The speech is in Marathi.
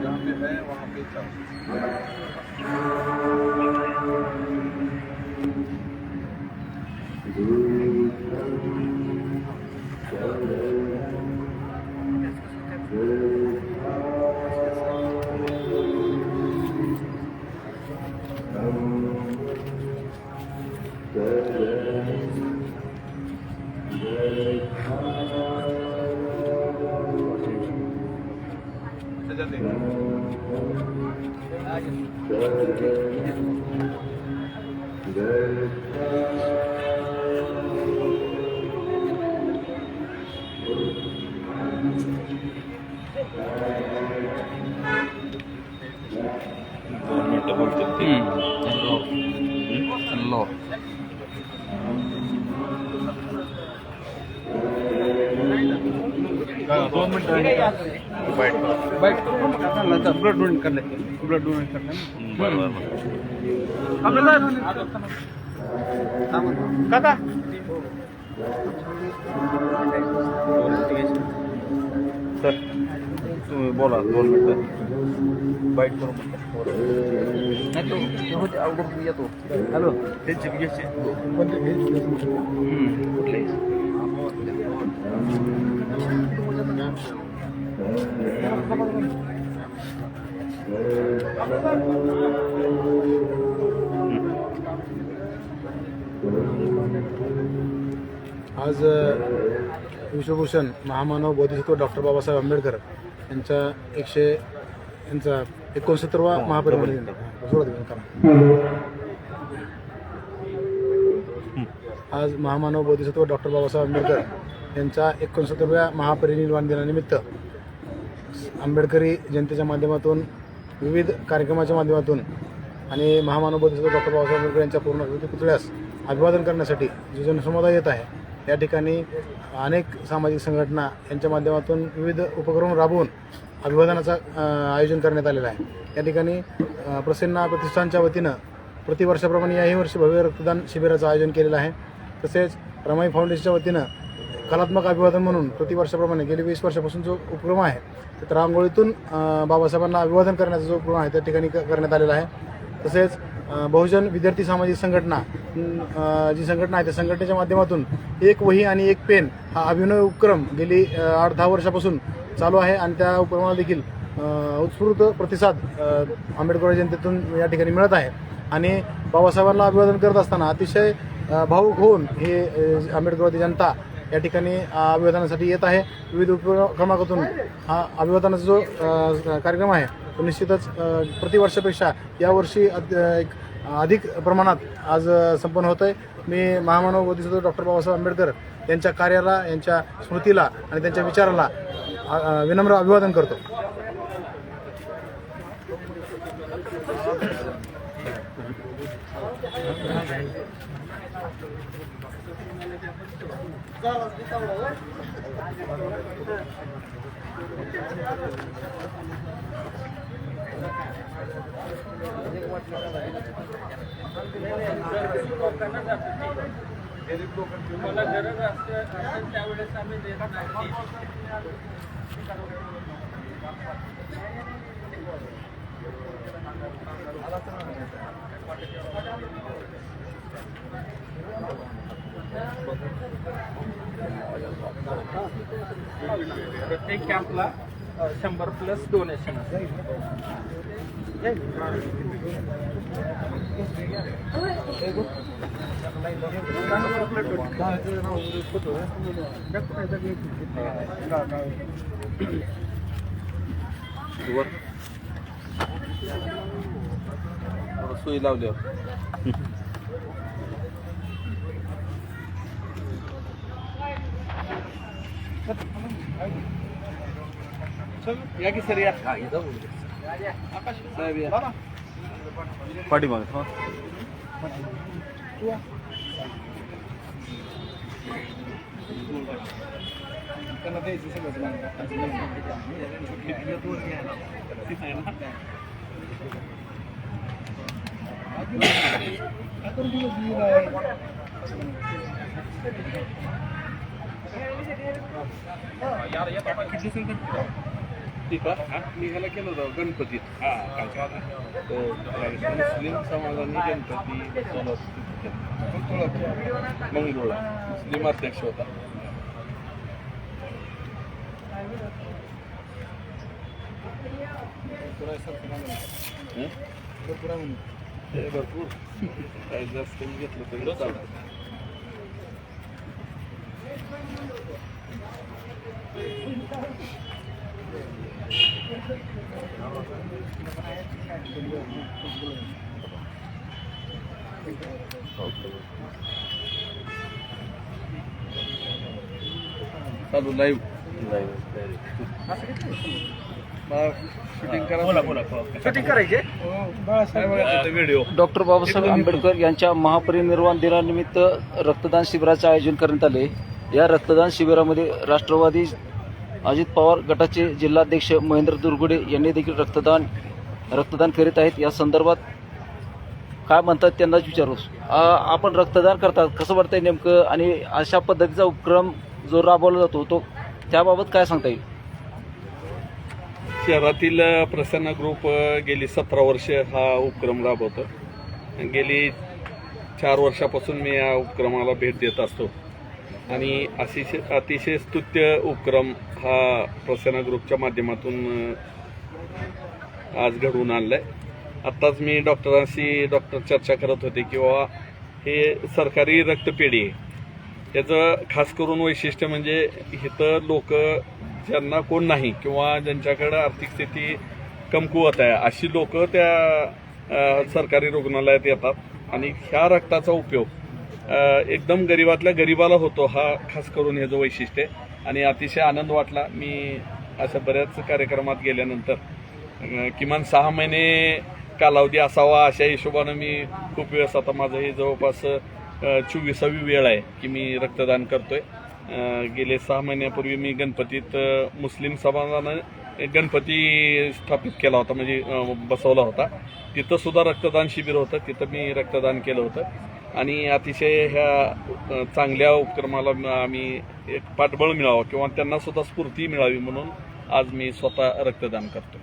जहाँ पे है वहाँ पे चल। ब्लड डोनेट करले ब्लड डोनेट करले काका सर तुम्ही बोला 2 मिनिटं बाईट करून नाही तो होते अवघड येतो हॅलो त्यांचे घ्यायचे कुठले आज विश्वभूषण महामानव बोधिसत्व डॉक्टर बाबासाहेब आंबेडकर यांचा 69वा महापरिनिर्वाण दिन आज महामानव बोधिसत्व डॉक्टर बाबासाहेब आंबेडकर यांच्या 69व्या महापरिनिर्वाण दिनानिमित्त आंबेडकरी जनतेच्या माध्यमातून विविध कार्यक्रमाच्या माध्यमातून आणि महामानव बोधिसत्व डॉक्टर बाबासाहेब आंबेडकर यांच्या पूर्ण पुतळ्यास अभिवादन करण्यासाठी जो जनसमुदाय येत आहे या ठिकाणी अनेक सामाजिक संघटना यांच्या माध्यमातून विविध उपक्रम राबवून अभिवादनाचं आयोजन करण्यात आलेलं आहे। या ठिकाणी प्रसन्ना प्रतिष्ठानच्या वतीनं प्रतिवर्षाप्रमाणे याही वर्षी भव्य रक्तदान शिबिराचं आयोजन केलेलं आहे। तसेच रमाई फाउंडेशनच्या वतीनं कलात्मक अभिवादन म्हणून प्रतिवर्षाप्रमाणे गेली 20 वर्षापासून जो उपक्रम आहे तर रांगोळीतून बाबासाहेबांना अभिवादन करण्याचा जो उपक्रम आहे त्या ठिकाणी करण्यात आलेला आहे। तसेच बहुजन विद्यार्थी सामाजिक संघटना जी संघटना आहे त्या संघटनेच्या माध्यमातून एक वही आणि एक पेन हा अभिनव उपक्रम गेली 8-10 वर्षापासून चालू आहे आणि त्या उपक्रमाला देखील उत्स्फूर्त प्रतिसाद आंबेडकर जनतेतून या ठिकाणी मिळत आहे आणि बाबासाहेबांना अभिवादन करत असताना अतिशय भावुक होऊन हे आंबेडकरवादी जनता या ठिकाणी अभिवादनासाठी येत आहे। विविध उपक्रमातून हा अभिवादनाचा जो कार्यक्रम आहे तो निश्चितच प्रतिवर्षापेक्षा यावर्षी अधिक प्रमाणात आज संपन्न होत आहे। मी महामानव बोधिसत्व डॉक्टर बाबासाहेब आंबेडकर यांच्या कार्याला यांच्या स्मृतीला आणि त्यांच्या विचाराला विनम्र अभिवादन करतो। मला गरज असते त्यावेळेस आम्ही देत नाही। प्रत्येक कॅम्पला 100+ डोनेशन असेल। सुई लावल्यावर या की सर या पाठीमागे त्यांना द्यायचं मी ह्याला केलं होतं गणपतीत मुस्लिम समाजाने गणपती मंगरुळला मुस्लिम अध्यक्ष होता. भरपूर काय जास्त घेतलं तरी चालतं. चालू लाईव्ह शूटिंग करायचे व्हिडिओ. डॉक्टर बाबासाहेब आंबेडकर यांच्या महापरिनिर्वाण दिनानिमित्त रक्तदान शिबिराचे आयोजन करण्यात आले. या रक्तदान शिबिरामध्ये राष्ट्रवादी अजित पवार गटाचे जिल्हाध्यक्ष महेंद्र दुर्गुडे यांनी देखील रक्तदान करीत आहेत. या संदर्भात काय म्हणतात त्यांनाच विचारू. आपण रक्तदान करतात कसं वाटतंय नेमकं, आणि अशा पद्धतीचा उपक्रम जो राबवला जातो तो त्याबाबत काय सांगता येईल? शहरातील प्रसन्न ग्रुप गेली 17 वर्ष हा उपक्रम राबवतो. गेली 4 वर्षापासून मी या उपक्रमाला भेट देत असतो आणि अतिशय स्तुत्य उपक्रम हा प्रसन्न ग्रुपच्या माध्यमातून आज घडवून आणलाय. आत्ताच मी डॉक्टरांशी चर्चा करत होते किंवा हे सरकारी रक्तपेढी आहे. याचं खास करून वैशिष्ट्य म्हणजे इथं लोक ज्यांना कोण नाही किंवा ज्यांच्याकडे आर्थिक स्थिती कमकुवत आहे अशी लोक त्या सरकारी रुग्णालयात येतात आणि ह्या रक्ताचा उपयोग एकदम गरीबातल्या गरीबाला होतो. हा खास करून हे जो वैशिष्ट्य आहे आणि अतिशय आनंद वाटला. मी अशा बऱ्याच कार्यक्रमात गेल्यानंतर किमान 6 महिने कालावधी असावा अशा हिशोबानं मी खूप वेळेस, आता माझं हे जवळपास 24वी वेळ आहे की मी रक्तदान करतोय. गेले 6 महिन्यापूर्वी मी गणपतीत मुस्लिम समाजानं गणपती स्थापित केला होता, म्हणजे बसवला होता. तिथं सुद्धा रक्तदान शिबिर होतं, तिथं मी रक्तदान केलं होतं आणि अतिशय ह्या चांगल्या उपक्रमाला आम्ही एक पाठबळ मिळावं किंवा त्यांना सुद्धा स्फूर्ती मिळावी म्हणून आज मी स्वतः रक्तदान करतो.